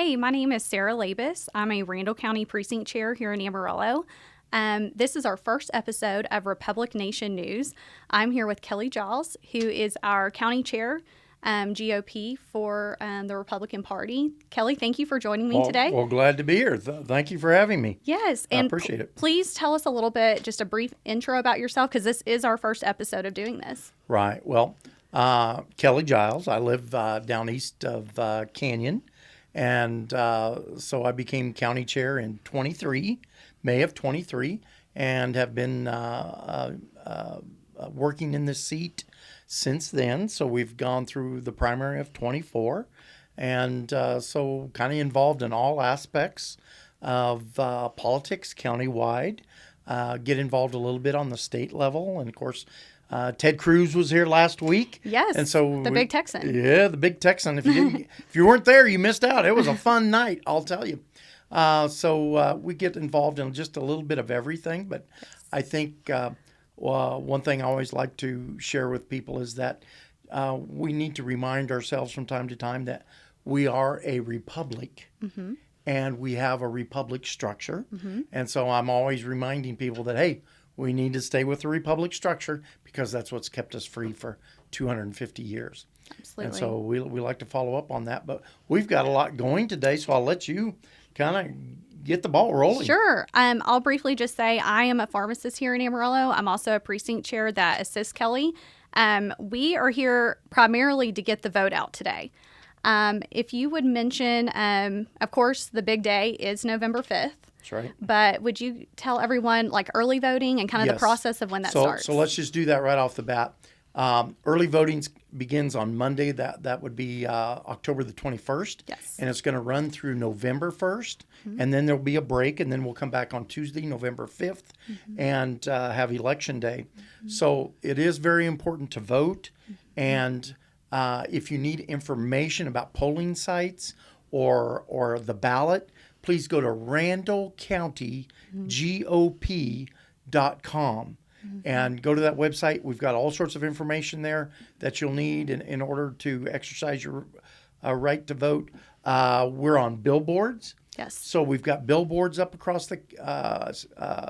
Hey, my name is Sarah Labus. I'm a Randall County Precinct Chair here in Amarillo. This is our first episode of Republic Nation News. I'm here with Kelly Giles, who is our County Chair, GOP for the Republican Party. Kelly, thank you for joining me today. Well, glad to be here. Thank you for having me. Yes, I and appreciate it. Please tell us a little bit, just a brief intro about yourself, because this is our first episode of doing this. Right. Well, Kelly Giles. I live down east of Canyon. And so I became county chair in May of 23, and have been working in this seat since then. So we've gone through the primary of 24, and so kind of involved in all aspects of politics countywide. Get involved a little bit on the state level, and of course, Ted Cruz was here last week. Yes, and so the big Texan. Yeah, the big Texan. If you weren't there, you missed out. It was a fun night, I'll tell you. So we get involved in just a little bit of everything. But I think one thing I always like to share with people is that we need to remind ourselves from time to time that we are a republic. Mm-hmm. And we have a republic structure. Mm-hmm. And so I'm always reminding people that, hey, we need to stay with the republic structure because that's what's kept us free for 250 years. Absolutely. And so we like to follow up on that. But we've got a lot going today, so I'll let you kind of get the ball rolling. Sure. I'll briefly just say I am a pharmacist here in Amarillo. I'm also a precinct chair that assists Kelly. We are here primarily to get the vote out today. If you would mention, of course, the big day is November 5th. That's right. But would you tell everyone like early voting and kind of the process of when that starts? So let's just do that right off the bat. Early voting begins on Monday. That would be October the 21st. Yes. And it's going to run through November 1st. Mm-hmm. And then there'll be a break. And then we'll come back on Tuesday, November 5th, mm-hmm. and have Election Day. Mm-hmm. So it is very important to vote. Mm-hmm. And if you need information about polling sites or the ballot, please go to randallcountygop.com mm-hmm. and go to that website. We've got all sorts of information there that you'll need in order to exercise your right to vote. We're on billboards. Yes. So we've got billboards up across the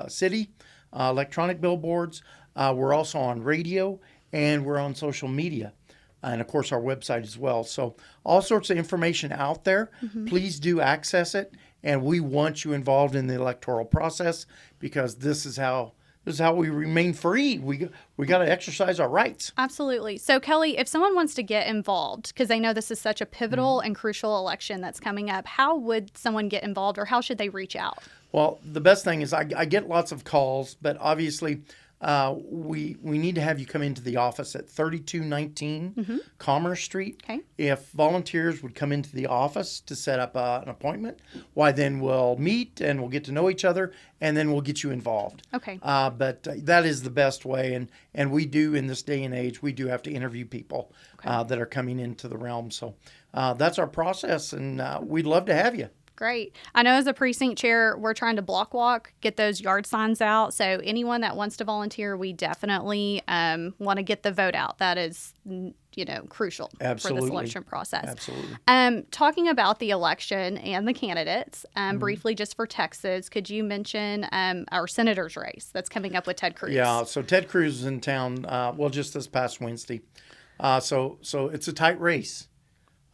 city, electronic billboards. We're also on radio, and we're on social media. And, of course, our website as well. So all sorts of information out there. Mm-hmm. Please do access it. And we want you involved in the electoral process because this is how we remain free. We got to exercise our rights. Absolutely. So, Kelly, if someone wants to get involved, because they know this is such a pivotal mm-hmm. and crucial election that's coming up, how would someone get involved or how should they reach out? Well, the best thing is I get lots of calls, but obviously we need to have you come into the office at 3219 mm-hmm. Commerce Street. Okay. If volunteers would come into the office to set up an appointment, why then we'll meet and we'll get to know each other and then we'll get you involved. Okay. But that is the best way, and we do in this day and age we do have to interview people that are coming into the realm. So that's our process, and we'd love to have you. Great. I know as a precinct chair, we're trying to block walk, get those yard signs out. So anyone that wants to volunteer, we definitely want to get the vote out. That is, crucial Absolutely. For this election process. Absolutely. Talking about the election and the candidates, mm-hmm. briefly, just for Texas, could you mention our senator's race that's coming up with Ted Cruz? Yeah. So Ted Cruz is in town. Just this past Wednesday. So it's a tight race.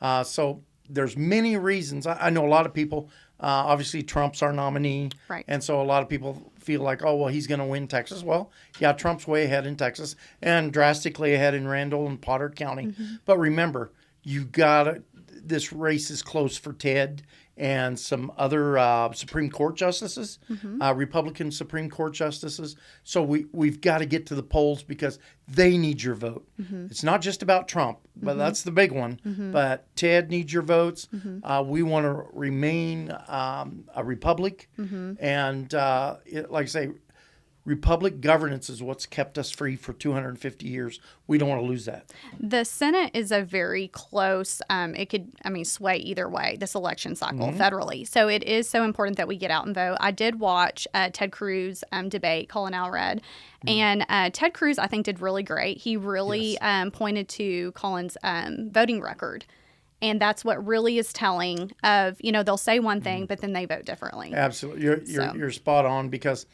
So there's many reasons. I know a lot of people, obviously Trump's our nominee. Right. And so a lot of people feel like, oh, well, he's going to win Texas. Well, yeah, Trump's way ahead in Texas and drastically ahead in Randall and Potter County. Mm-hmm. But remember, this race is close for Ted and some other Supreme Court justices, mm-hmm. Republican Supreme Court justices. So we've got to get to the polls because they need your vote. Mm-hmm. It's not just about Trump, but mm-hmm. that's the big one. Mm-hmm. But Ted needs your votes. Mm-hmm. We want to remain a republic. Mm-hmm. And like I say, republic governance is what's kept us free for 250 years. We don't want to lose that. The Senate is a very close, it could, sway either way, this election cycle mm-hmm. federally. So it is so important that we get out and vote. I did watch Ted Cruz debate Colin Allred. Mm-hmm. And Ted Cruz, I think, did really great. He really pointed to Colin's voting record. And that's what really is telling of, they'll say one thing, but then they vote differently. Absolutely. You're spot on because,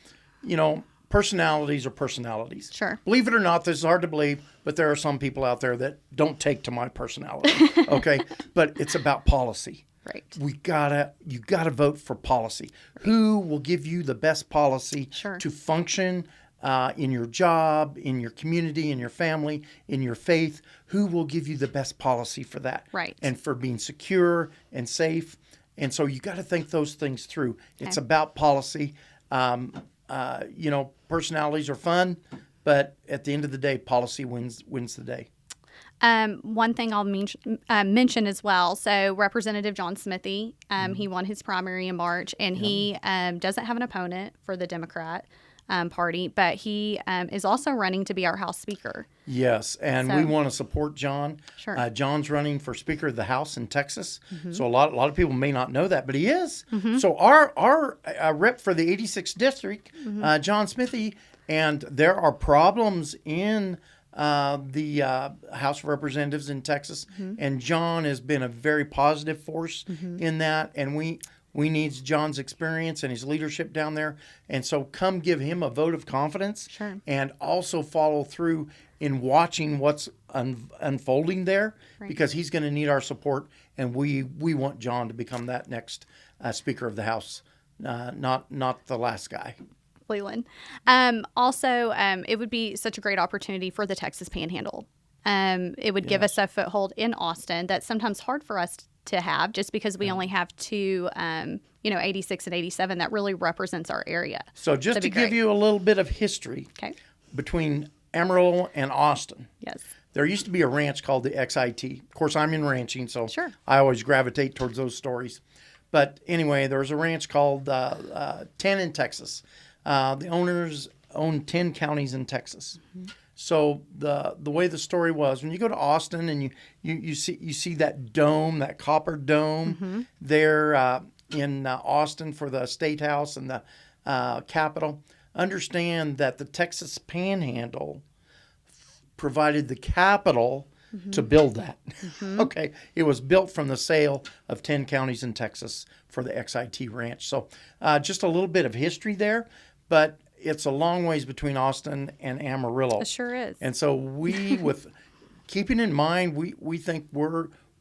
personalities are personalities. Sure. Believe it or not, this is hard to believe, but there are some people out there that don't take to my personality. Okay. But it's about policy. Right. You gotta vote for policy. Right. Who will give you the best policy to function in your job, in your community, in your family, in your faith? Who will give you the best policy for that? Right. And for being secure and safe. And so you got to think those things through. Okay. It's about policy. Personalities are fun, but at the end of the day, policy wins the day. One thing I'll mention as well. So Representative John Smithee, he won his primary in March, and he doesn't have an opponent for the Democrat Party, but he is also running to be our House Speaker. Yes, and we want to support John. Sure. John's running for Speaker of the House in Texas, so a lot of people may not know that, but he is. So our rep for the 86th district, John Smithee, and there are problems in the House of Representatives in Texas, and John has been a very positive force in that, and we need John's experience and his leadership down there. And so come give him a vote of confidence. Sure. And also follow through in watching what's unfolding there, because he's going to need our support. And we want John to become that next Speaker of the House, not the last guy. Leland. Also, it would be such a great opportunity for the Texas Panhandle. It would give us a foothold in Austin that's sometimes hard for us to have, just because we only have two, 86 and 87 that really represents our area. So just to give you a little bit of history between Amarillo and Austin. Yes. There used to be a ranch called the XIT. Of course, I'm in ranching, so I always gravitate towards those stories. But anyway, there was a ranch called 10 in Texas. The owners owned 10 counties in Texas. So the way the story was, when you go to Austin and you see that dome, that copper dome there in Austin for the State House and the Capitol, understand that the Texas Panhandle provided the capital to build that. Okay, it was built from the sale of 10 counties in Texas for the XIT Ranch. So just a little bit of history there, but it's a long ways between Austin and Amarillo. It sure is. And so with keeping in mind, we think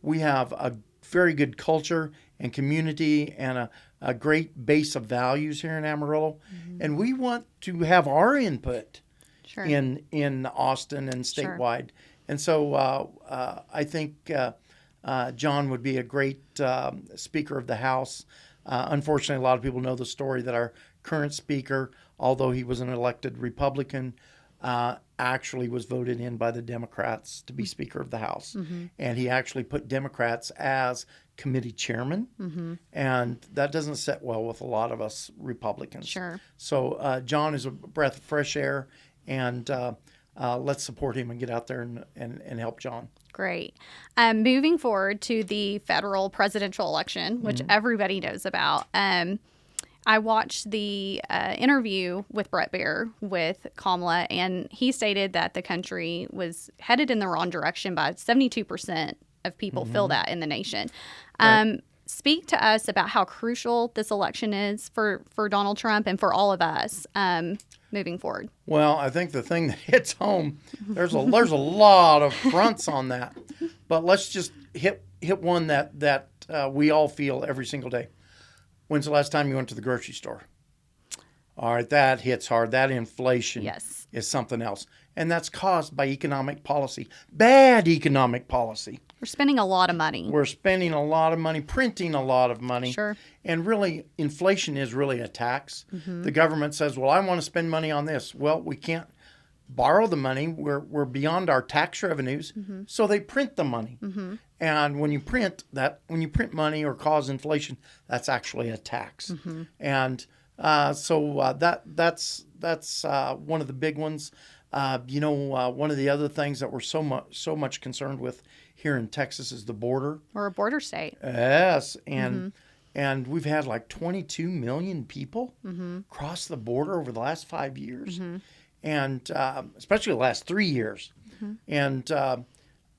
we have a very good culture and community and a great base of values here in Amarillo. And we want to have our input in Austin and statewide. And so I think John would be a great Speaker of the House. Unfortunately, a lot of people know the story that our current Speaker, although he was an elected Republican, actually was voted in by the Democrats to be Speaker of the House. And he actually put Democrats as committee chairman. And that doesn't sit well with a lot of us Republicans. Sure. So John is a breath of fresh air, and let's support him and get out there and help John. Great. Moving forward to the federal presidential election, which everybody knows about. I watched the interview with Bret Baier with Kamala, and he stated that the country was headed in the wrong direction by 72% of people feel that in the nation. Speak to us about how crucial this election is for Donald Trump and for all of us moving forward. Well, I think the thing that hits home, there's a lot of fronts on that, but let's just hit one that we all feel every single day. When's the last time you went to the grocery store? All right, that hits hard. That inflation is something else. And that's caused by economic policy, bad economic policy. We're spending a lot of money. We're spending a lot of money, printing a lot of money. Sure. And really, inflation is really a tax. The government says, well, I want to spend money on this. Well, we can't borrow the money. We're beyond our tax revenues. So they print the money. And when you print money or cause inflation, that's actually a tax. And so that's one of the big ones. One of the other things that we're so much concerned with here in Texas is the border. We're a border state. Yes, and we've had like 22 million people cross the border over the last 5 years, and especially the last 3 years. And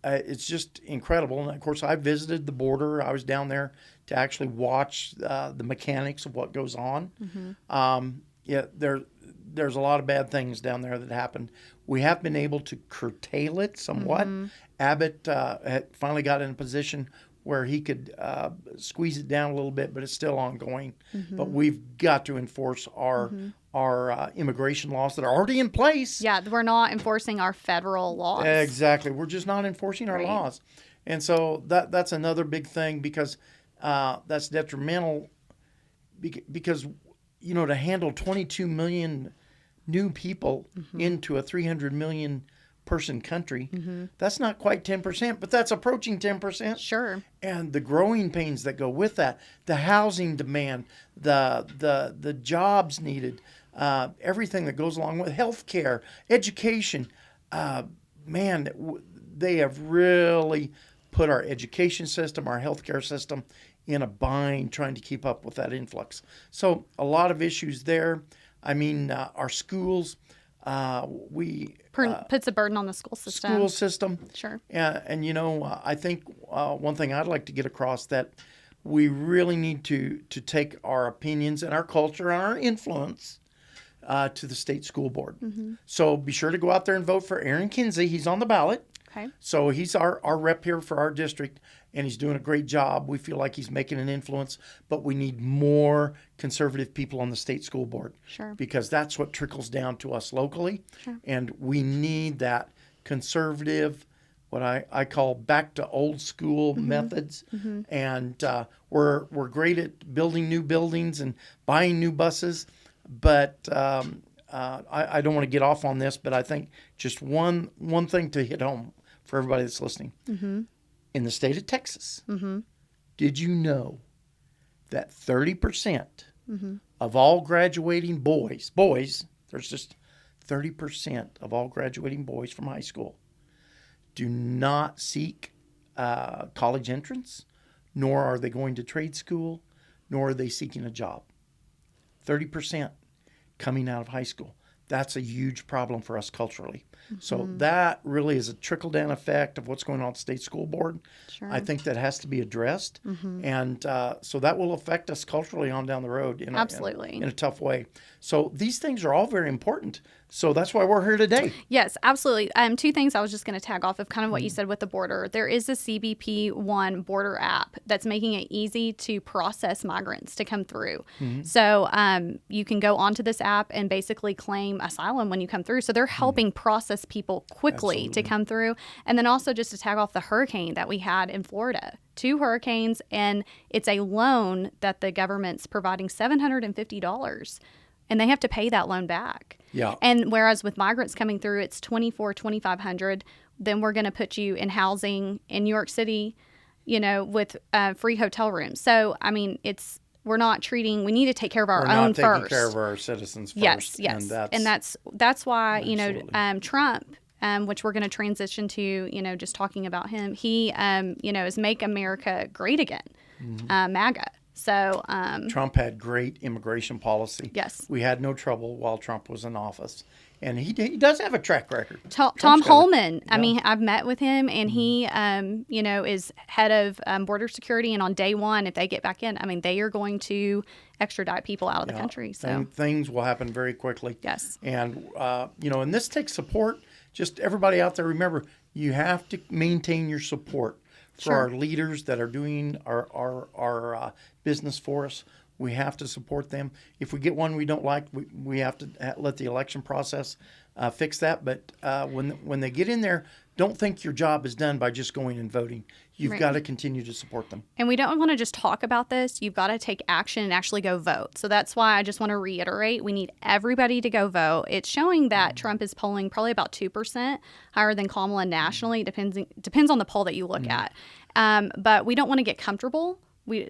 it's just incredible. And of course, I visited the border. I was down there to actually watch the mechanics of what goes on. Yeah, there's a lot of bad things down there that happened. We have been able to curtail it somewhat. Abbott had finally got in a position where he could squeeze it down a little bit, but it's still ongoing. But we've got to enforce our immigration laws that are already in place. Yeah, we're not enforcing our federal laws. Exactly. We're just not enforcing our laws. And so that's another big thing, because that's detrimental, because, you know, to handle 22 million new people into a 300 million person country, that's not quite 10%, but that's approaching 10%. Sure. And the growing pains that go with that, the housing demand, the jobs needed, everything that goes along with healthcare, education, man, they have really put our education system, our healthcare system in a bind trying to keep up with that influx. So a lot of issues there. I mean, our schools, puts a burden on the school system. Sure. And you know, I think one thing I'd like to get across, that we really need to take our opinions and our culture and our influence to the state school board. So be sure to go out there and vote for Aaron Kinsey. He's on the ballot. Okay. So he's our rep here for our district, and he's doing a great job. We feel like he's making an influence, but we need more conservative people on the state school board. Sure. Because that's what trickles down to us locally. Sure. And we need that conservative, what I call back to old school methods. And we're great at building new buildings and buying new buses, but I don't want to get off on this, but I think just one thing to hit home for everybody that's listening. In the state of Texas, did you know that 30% of all graduating boys, there's just 30% of all graduating boys from high school do not seek college entrance, nor are they going to trade school, nor are they seeking a job. 30% coming out of high school. That's a huge problem for us culturally. So that really is a trickle-down effect of what's going on at the state school board. Sure. I think that has to be addressed. And so that will affect us culturally on down the road in a tough way. So these things are all very important. So that's why we're here today. Yes, absolutely. Two things I was just going to tag off of kind of what you said with the border. There is a CBP One border app that's making it easy to process migrants to come through. So you can go onto this app and basically claim asylum when you come through. So they're helping process people quickly to come through. And then also just to tag off the hurricane that we had in Florida. 2 hurricanes, and it's a loan that the government's providing $750. And they have to pay that loan back. Yeah. And whereas with migrants coming through, it's $2,400-$2,500. Then we're going to put you in housing in New York City, you know, with free hotel rooms. So, I mean, we need to take care of our own first. We're not taking care of our citizens first. Yes. And that's why, you know, Trump, which we're going to transition to, you know, just talking about him. He, you know, is Make America Great Again, MAGA. So Trump had great immigration policy. Yes. We had no trouble while Trump was in office. And he does have a track record. Tom Holman, I mean, I've met with him, and he, you know, is head of border security. And on day one, if they get back in, I mean, they are going to extradite people out of the country. So things will happen very quickly. Yes. And, you know, and this takes support. Just everybody out there, remember, you have to maintain your support for our leaders that are doing our business for us. We have to support them. If we get one we don't like, we have to let the election process fix that. But when they get in there, don't think your job is done by just going and voting. You've got to continue to support them. And we don't want to just talk about this. You've got to take action and actually go vote. So that's why I just want to reiterate, we need everybody to go vote. It's showing that Trump is polling probably about 2% higher than Kamala nationally. Depends on the poll that you look at. But we don't want to get comfortable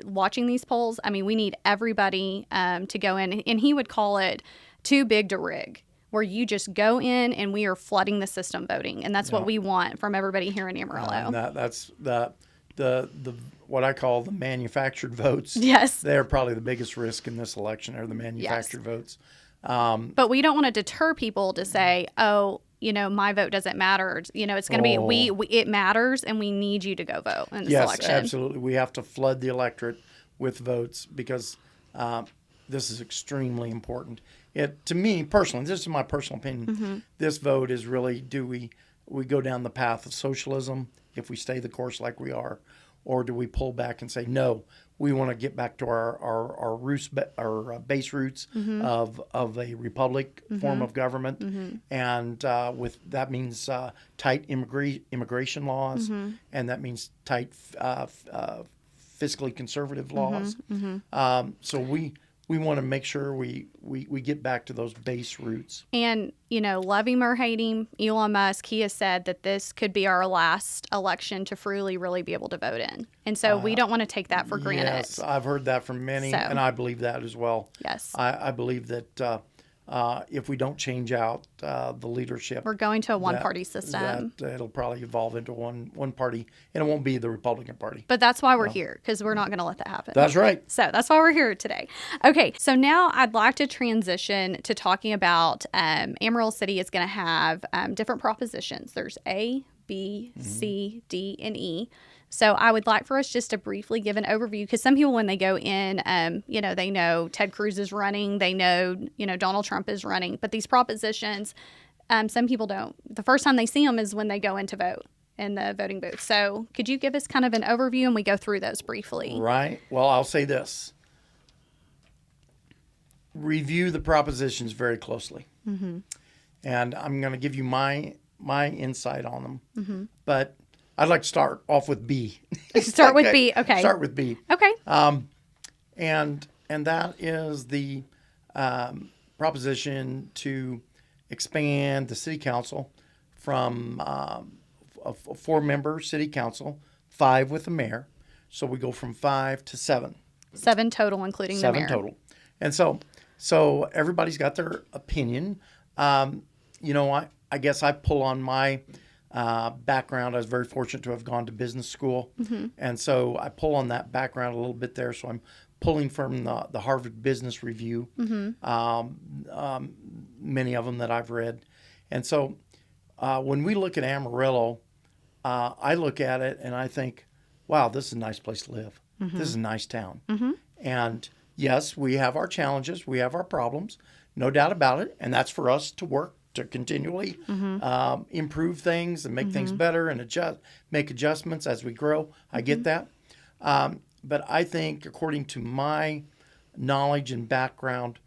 watching these polls. I mean, we need everybody to go in. And he would call it too big to rig, where you just go in and we are flooding the system voting. And that's what we want from everybody here in Amarillo. That's the what I call the manufactured votes. Yes. They're probably the biggest risk in this election, are the manufactured votes. But we don't want to deter people to say, oh, my vote doesn't matter. It's going to be it matters, and we need you to go vote in this election. Yes, absolutely. We have to flood the electorate with votes because this is extremely important. To me personally, this is my personal opinion. This vote is really: do we go down the path of socialism if we stay the course like we are, or do we pull back and say no? We want to get back to our roots, our base roots of a republic form of government, and with that means tight immigration laws, and that means tight fiscally conservative laws. So we want to make sure we get back to those base roots. And, love him or hate him, Elon Musk, he has said that this could be our last election to truly really be able to vote in. And so we don't want to take that for granted. Yes, I've heard that from many, and I believe that as well. Yes. I believe that if we don't change out the leadership, we're going to a one-party system. That it'll probably evolve into one party, and it won't be the Republican Party. But that's why we're here, because we're not going to let that happen. That's right. So that's why we're here today. Okay, so now I'd like to transition to talking about Amarillo City is going to have different propositions. There's A, B, C, D, and E. So I would like for us just to briefly give an overview, because some people, when they go in, they know Ted Cruz is running, they know, Donald Trump is running, but these propositions, some people don't. The first time they see them is when they go in to vote in the voting booth. So could you give us kind of an overview, and we go through those briefly? Right. Well, I'll say this. Review the propositions very closely. And I'm going to give you my insight on them. But I'd like to start off with B. Start with B. Okay. Start with B. Okay. And that is the proposition to expand the city council from a 4-member city council, 5 with the mayor. So we go from 5 to 7. 7 total, including the mayor. 7 total. And so everybody's got their opinion. I guess I pull on my background. I was very fortunate to have gone to business school. And so I pull on that background a little bit there. So I'm pulling from the Harvard Business Review, many of them that I've read. And so when we look at Amarillo, I look at it and I think, wow, this is a nice place to live. This is a nice town. And yes, we have our challenges. We have our problems. No doubt about it. And that's for us to work to continually improve things and make things better and make adjustments as we grow. I get that. But I think, according to my knowledge and background,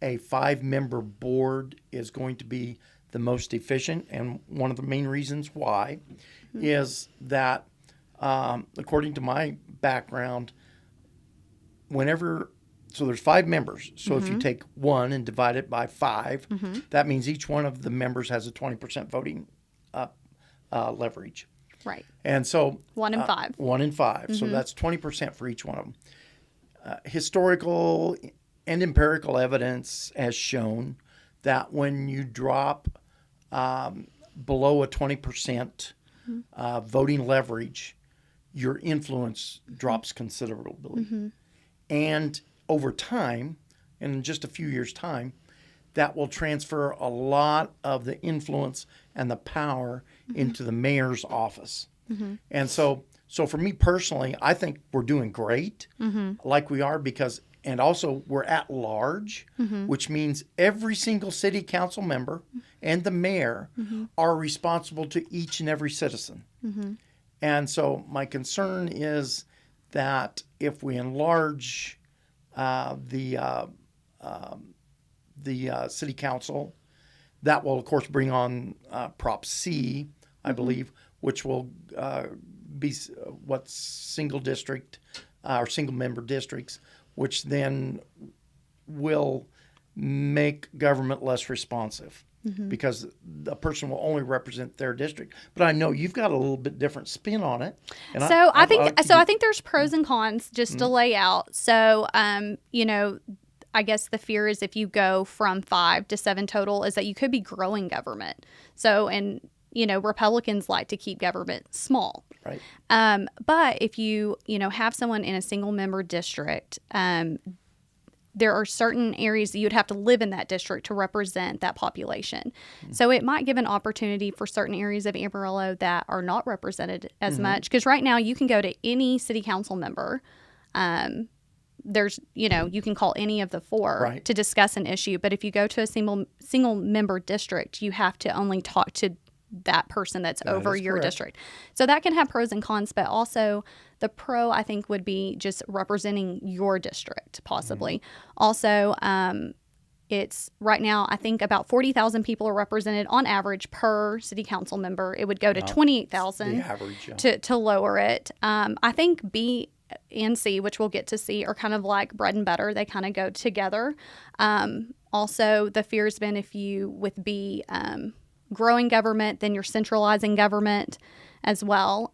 a 5-member board is going to be the most efficient. And one of the main reasons why is that, according to my background, so there's 5 members. So if you take 1 and divide it by 5, that means each one of the members has a 20% voting leverage. Right. And so 1 in 5. 1 in 5. So that's 20% for each one of them. Historical and empirical evidence has shown that when you drop below a 20% voting leverage, your influence drops considerably. And over time, in just a few years' time, that will transfer a lot of the influence and the power into the mayor's office. And so for me personally, I think we're doing great, like we are, and also we're at large, which means every single city council member and the mayor are responsible to each and every citizen. And so my concern is that if we enlarge the city council, that will, of course, bring on Prop C, I believe, which will be single district or single member districts, which then will make government less responsive. Because a person will only represent their district. But I know you've got a little bit different spin on it. And I think there's pros and cons just to lay out. So, I guess the fear is if you go from 5 to 7 total is that you could be growing government. So, Republicans like to keep government small. Right. But if you have someone in a single member district, there are certain areas that you'd have to live in that district to represent that population. So it might give an opportunity for certain areas of Amarillo that are not represented as much. Because right now you can go to any city council member. There's, you can call any of the four to discuss an issue. But if you go to a single member district, you have to only talk to that person that's over your district. So that can have pros and cons, but also the pro, I think, would be just representing your district, possibly. Also, it's right now, I think about 40,000 people are represented on average per city council member. It would go to 28,000 to lower it. I think B and C, which we'll get to see, are kind of like bread and butter. They kind of go together. Also, the fear has been if you, with B, growing government, then you're centralizing government as well.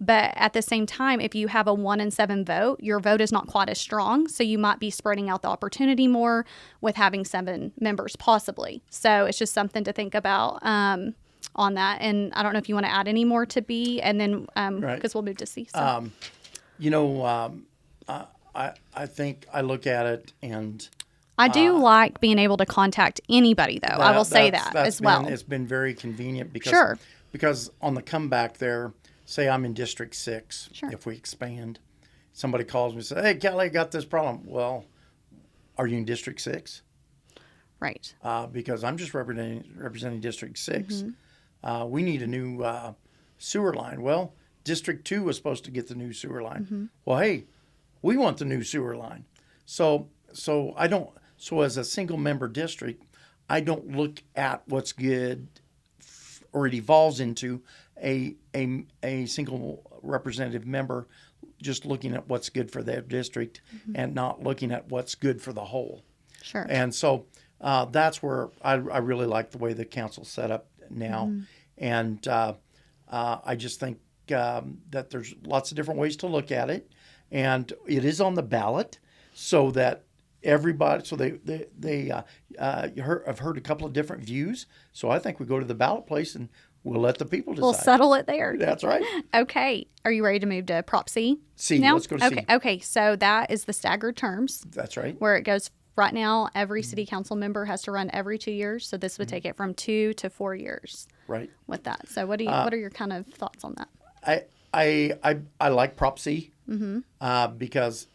But at the same time, if you have a 1 in 7 vote, your vote is not quite as strong. So you might be spreading out the opportunity more with having 7 members possibly. So it's just something to think about on that. And I don't know if you want to add any more to B, and then because we'll move to C. So. I think I look at it and I do like being able to contact anybody, though. I will say that as well. It's been very convenient because on the comeback there, say I'm in District 6, if we expand, somebody calls me and says, hey, Kelly, I got this problem. Well, are you in District 6? Right. Because I'm just representing District 6. We need a new sewer line. Well, District 2 was supposed to get the new sewer line. Well, hey, we want the new sewer line. So as a single member district, I don't look at what's good, or it evolves into a single representative member just looking at what's good for their district and not looking at what's good for the whole. Sure. And so that's where I really like the way the council's set up now. And I just think that there's lots of different ways to look at it. And it is on the ballot so that everybody, so I've heard a couple of different views. So I think we go to the ballot place and we'll let the people decide. We'll settle it there. That's right. Okay. Are you ready to move to Prop C? C. Now? Let's go to C. Okay. So that is the staggered terms. That's right. Where it goes right now, every city council member has to run every 2 years. So this would take it from 2 to 4 years. Right. With that. So what are your kind of thoughts on that? I like Prop C because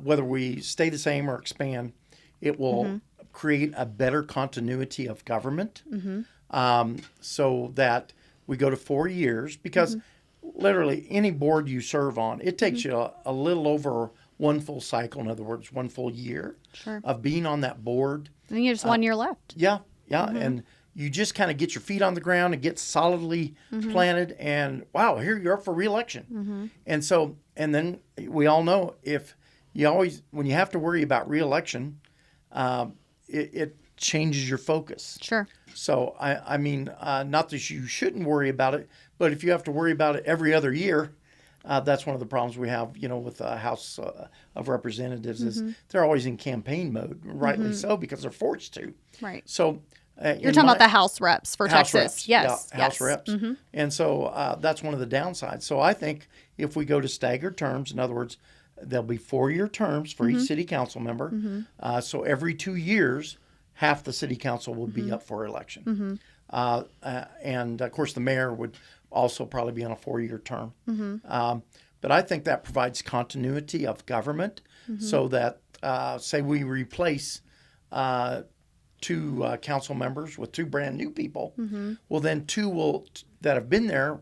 whether we stay the same or expand, it will create a better continuity of government so that we go to 4 years because literally any board you serve on, it takes you a little over one full cycle, in other words, one full year of being on that board. And you have just 1 year left. Yeah. And you just kind of get your feet on the ground and get solidly planted and wow, here you're up for re-election. And then we all know when you have to worry about re-election, it changes your focus. Sure. So I mean, not that you shouldn't worry about it, but if you have to worry about it every other year, that's one of the problems we have, with the House of Representatives is they're always in campaign mode, rightly so, because they're forced to. Right. So you're talking about the House reps for Texas. Reps. Yes. Yeah, House reps. And so that's one of the downsides. So I think if we go to staggered terms, in other words, there'll be 4-year terms for each city council member. So every 2 years, half the city council will be up for election. And of course, the mayor would also probably be on a 4-year term. But I think that provides continuity of government so that, say we replace 2 council members with 2 brand new people, well, then 2 that have been there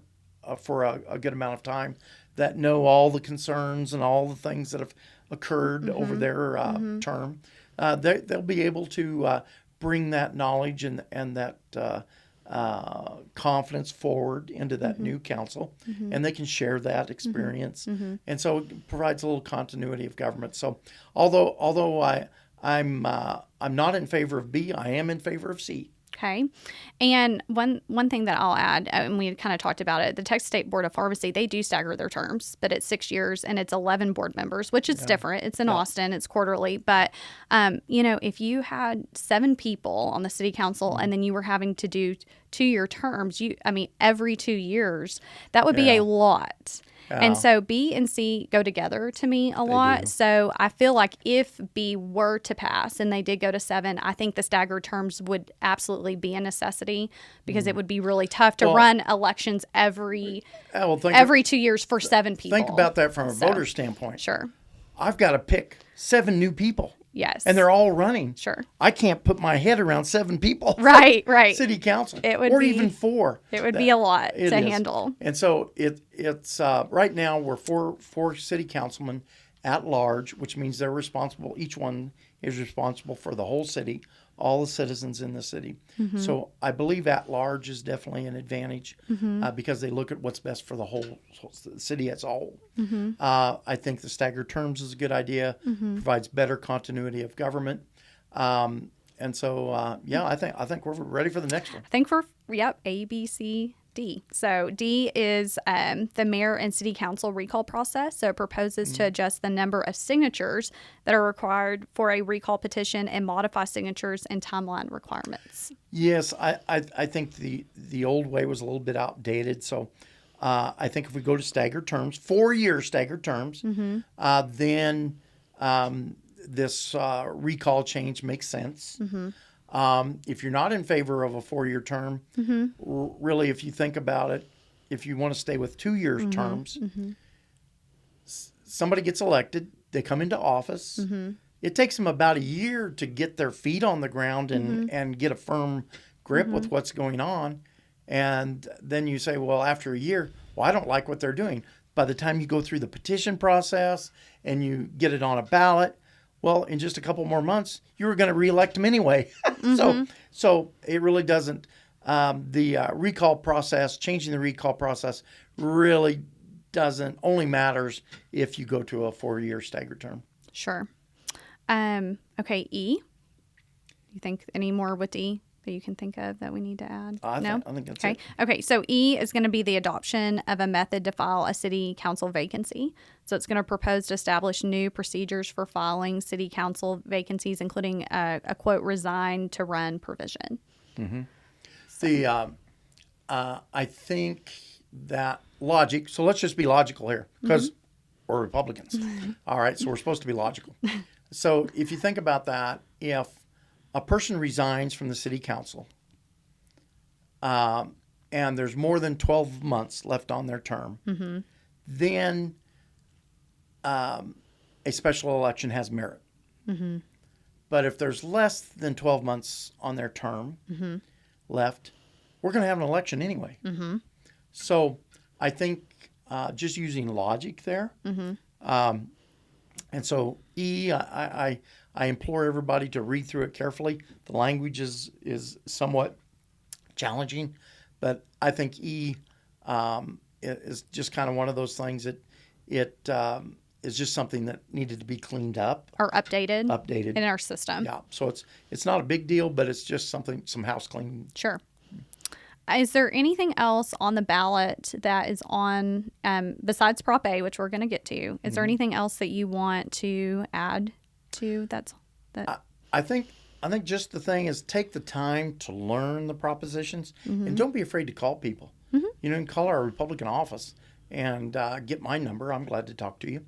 for a good amount of time that know all the concerns and all the things that have occurred over their term, they'll be able to bring that knowledge and that confidence forward into that new council, and they can share that experience. And so it provides a little continuity of government. So although I'm not in favor of B, I am in favor of C. Okay. And one thing that I'll add, and we kind of talked about it, the Texas State Board of Pharmacy, they do stagger their terms, but it's 6 years and it's 11 board members, which is different. It's in Austin, it's quarterly. But, if you had 7 people on the city council and then you were having to do 2-year terms, every 2 years, that would be a lot. And so B and C go together to me a lot. do. So I feel like if B were to pass and they did go to 7, I think the staggered terms would absolutely be a necessity because it would be really tough to Well- run elections every Well, every 2 years for 7 people. think about that from a voter standpoint. Sure. I've got to pick 7 new people, Yes. and they're all running. Sure. I can't put my head around 7 people. for Right, right. City council, It would or be- even 4. It would be a lot It to is. handle. And so it's right now we're four city councilmen at large, which means they're responsible. Each one is responsible for the whole city, all the citizens in the city. Mm-hmm. So I believe at large is definitely an advantage because they look at what's best for the whole city as a whole. Mm-hmm. I think the staggered terms is a good idea. Provides better continuity of government. And so, I think we're ready for the next one. I think we're, A, B, C, D. So D is the mayor and city council recall process. So it proposes to adjust the number of signatures that are required for a recall petition and modify signatures and timeline requirements. Yes, I think the old way was a little bit outdated. So I think if we go to staggered terms, 4-year staggered terms, then this recall change makes sense. If you're not in favor of a 4-year term, really, if you think about it, if you want to stay with 2-year terms, somebody gets elected, they come into office. It takes them about a year to get their feet on the ground and get a firm grip with what's going on. And then you say, well, after a year, well, I don't like what they're doing. By the time you go through the petition process and you get it on a ballot, well, in just a couple more months, you were going to reelect them anyway. So it really doesn't. The recall process, changing the recall process, really only matters if you go to a 4-year staggered term. Sure. Okay, E. You think any more with E that you can think of that we need to add? I No? think that's Okay. it. Okay, so E is going to be the adoption of a method to file a city council vacancy. So it's going to propose to establish new procedures for filing city council vacancies, including a quote, resign to run provision. I think that logic. So let's just be logical here, because we're Republicans. All right, so we're supposed to be logical. So if you think about that, if a person resigns from the city council, and there's more than 12 months left on their term, then a special election has merit. But if there's less than 12 months on their term left, we're going to have an election anyway. So I think just using logic there. And so E, I implore everybody to read through it carefully. The language is somewhat challenging, but I think E is just kind of one of those things that it is just something that needed to be cleaned up. Or updated. Updated. In our system. Yeah, so it's not a big deal, but it's just some house cleaning. Sure. Is there anything else on the ballot that is on, besides Prop A, which we're going to get to? Is there anything else that you want to add to that? I think just the thing is take the time to learn the propositions and don't be afraid to call people. You can call our Republican office and get my number. I'm glad to talk to you.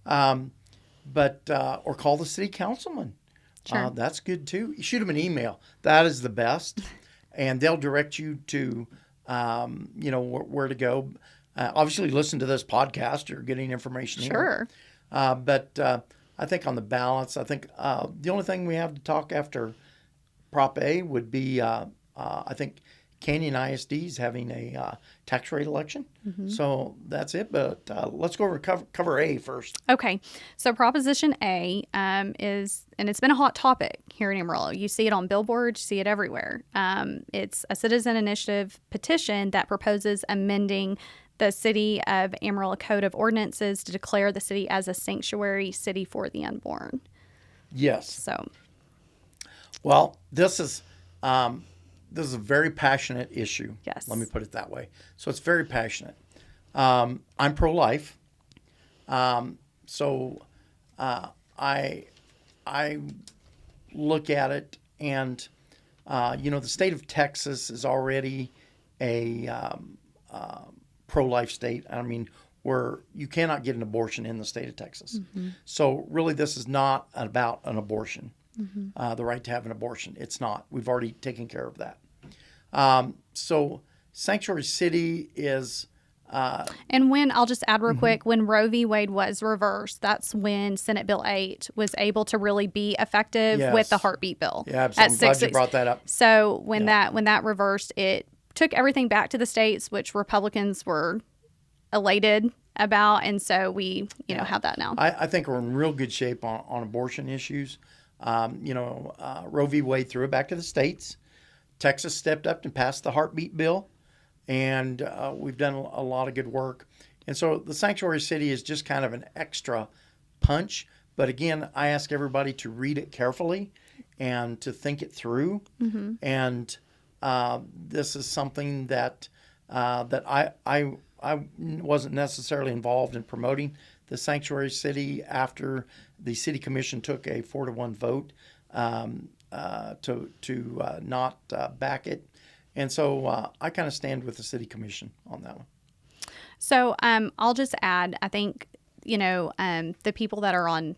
Or call the city councilman. Sure. That's good too. You shoot them an email. That is the best. And they'll direct you to, where to go. Obviously, listen to this podcast. You're getting information Sure. here. But I think on the balance, I think the only thing we have to talk after Prop A would be, I think, Canyon ISD is having a tax rate election. So that's it. But let's go over cover A first. Okay. So Proposition A is, and it's been a hot topic here in Amarillo. You see it on billboards, you see it everywhere. It's a citizen initiative petition that proposes amending the City of Amarillo Code of Ordinances to declare the city as a sanctuary city for the unborn. Yes. So, well, this is a very passionate issue. Yes. Let me put it that way. So it's very passionate. I'm pro-life. So I look at it and, the state of Texas is already a pro-life state. I mean, where you cannot get an abortion in the state of Texas. So really, this is not about an abortion, the right to have an abortion. It's not. We've already taken care of that. So Sanctuary City is. And when, I'll just add real quick, when Roe v. Wade was reversed, that's when Senate Bill 8 was able to really be effective with the heartbeat bill. Yeah, I'm glad you brought that up. So when that reversed, it took everything back to the states, which Republicans were elated about, and so we have that now. I think we're in real good shape on abortion issues. Roe v. Wade threw it back to the states. Texas stepped up and passed the heartbeat bill. And we've done a lot of good work. And so the Sanctuary City is just kind of an extra punch. But again, I ask everybody to read it carefully and to think it through. And this is something that I wasn't necessarily involved in promoting the Sanctuary City after the City Commission took a 4-1 vote to not back it. And so I kind of stand with the City Commission on that one. So I'll just add, I think, the people that are on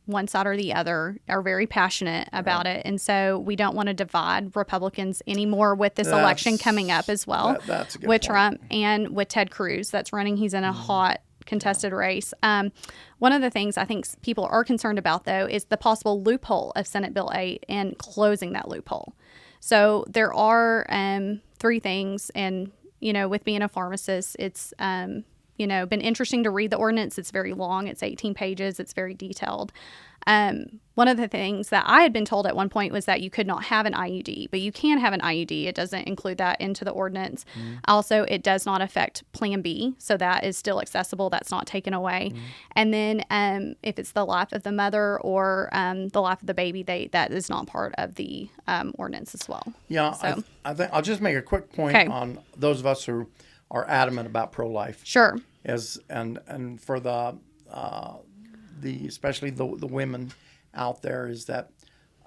one side or the other are very passionate about it. And so we don't want to divide Republicans anymore with this election coming up as well. That's a good with point. Trump and with Ted Cruz that's running. He's in a hot contested race. One of the things I think people are concerned about, though, is the possible loophole of Senate Bill 8 and closing that loophole. So there are 3 things, and, with being a pharmacist, it's, been interesting to read the ordinance. It's very long. It's 18 pages. It's very detailed. One of the things that I had been told at one point was that you could not have an IUD, but you can have an IUD. It doesn't include that into the ordinance. Also, it does not affect Plan B, so that is still accessible. That's not taken away. And then if it's the life of the mother or the life of the baby, that is not part of the ordinance as well. Yeah, So. I think I'll just make a quick point on those of us who are adamant about pro-life. Sure. And for the especially the women out there, is that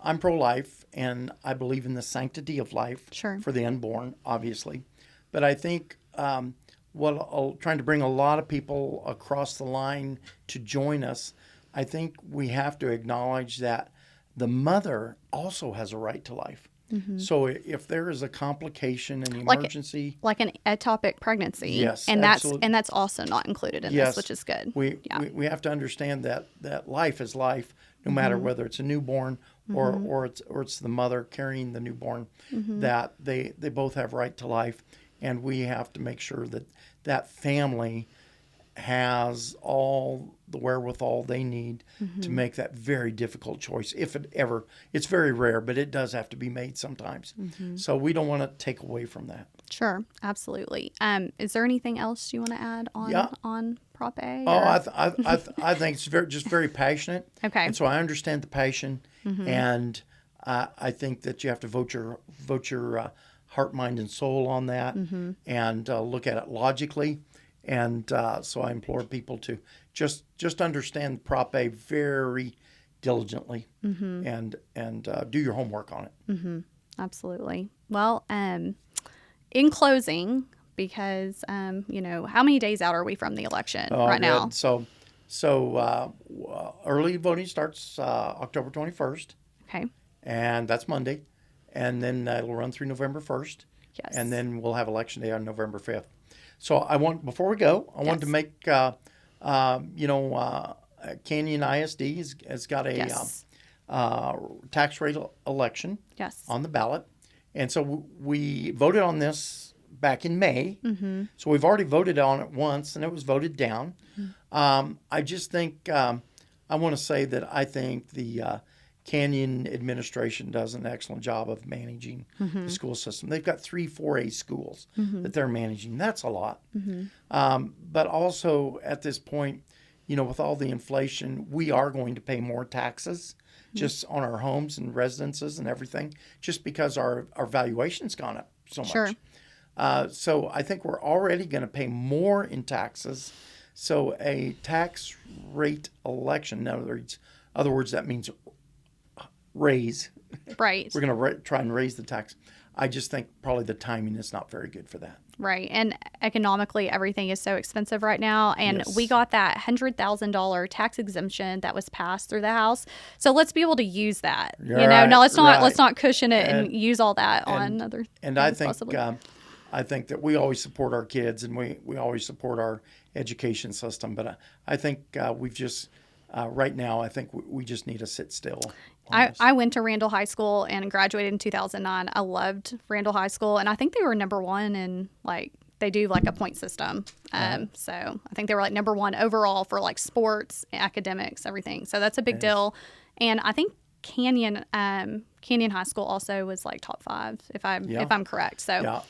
I'm pro-life and I believe in the sanctity of life for the unborn, obviously. But I think trying to bring a lot of people across the line to join us, I think we have to acknowledge that the mother also has a right to life. So if there is a complication, an emergency, like an ectopic pregnancy, yes, and absolutely. that's also not included in this, which is good. We have to understand that life is life, no matter whether it's a newborn or it's the mother carrying the newborn. That they both have right to life, and we have to make sure that family has all the wherewithal they need to make that very difficult choice. It's very rare, but it does have to be made sometimes. So we don't want to take away from that. Sure, absolutely. Is there anything else you want to add on Prop A? I think it's very passionate. Okay. And so I understand the passion, and I think that you have to vote your heart, mind, and soul on that, and look at it logically. And so I implore people to just understand Prop A very diligently and do your homework on it. Absolutely. Well, in closing, because how many days out are we from the election right now? So early voting starts October 21st. Okay. And that's Monday, and then it'll run through November 1st. Yes. And then we'll have election day on November 5th. So before we go, I want to make, Canyon ISD has got a tax rate election on the ballot. And so we voted on this back in May. So we've already voted on it once, and it was voted down. I just think I want to say that I think the Canyon administration does an excellent job of managing the school system. They've got 3 4A schools that they're managing. That's a lot. But also at this point, with all the inflation, we are going to pay more taxes just on our homes and residences and everything, just because our valuation's gone up so much. So I think we're already going to pay more in taxes. So a tax rate election, in other words, that means raise. Right. We're going to try and raise the tax. I just think probably the timing is not very good for that. Right. And economically, everything is so expensive right now. And Yes. we got that $100,000 tax exemption that was passed through the House. So let's be able to use that. Right, No, let's right. not cushion it and use all that on and- other And things I think possibly. I think that we always support our kids and we always support our education system. But I think we've just right now I think we just need to sit still. I went to Randall High School and graduated in 2009. I loved Randall High School, and I think they were number one in they do a point system. So I think they were number one overall for sports, academics, everything. So that's a big deal. And I think Canyon High School also was top 5 if I'm correct. So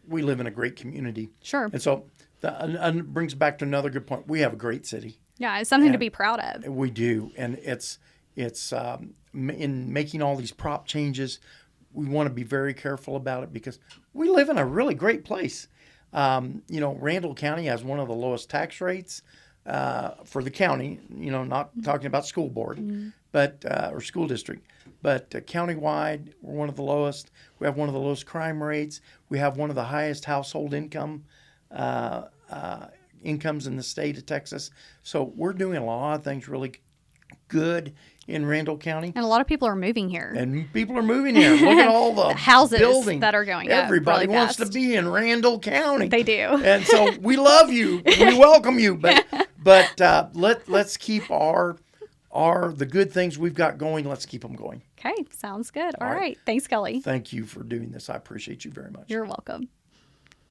we live in a great community. Sure. And so that brings back to another good point. We have a great city. Yeah, it's something to be proud of. We do, and it's in making all these prop changes, we want to be very careful about it because we live in a really great place. Randall County has one of the lowest tax rates for the county. Not talking about school board, but or school district, but countywide, we're one of the lowest. We have one of the lowest crime rates. We have one of the highest household incomes in the state of Texas. So we're doing a lot of things really good in Randall County. And a lot of people are moving here. And people are moving here. Look at all the houses buildings that are going up Everybody really wants fast. to be in Randall County. They do. And so we love you. We welcome you. But let's keep the good things we've got going. Let's keep them going. Okay, sounds good. All right. right. Thanks, Kelly. Thank you for doing this. I appreciate you very much. You're welcome.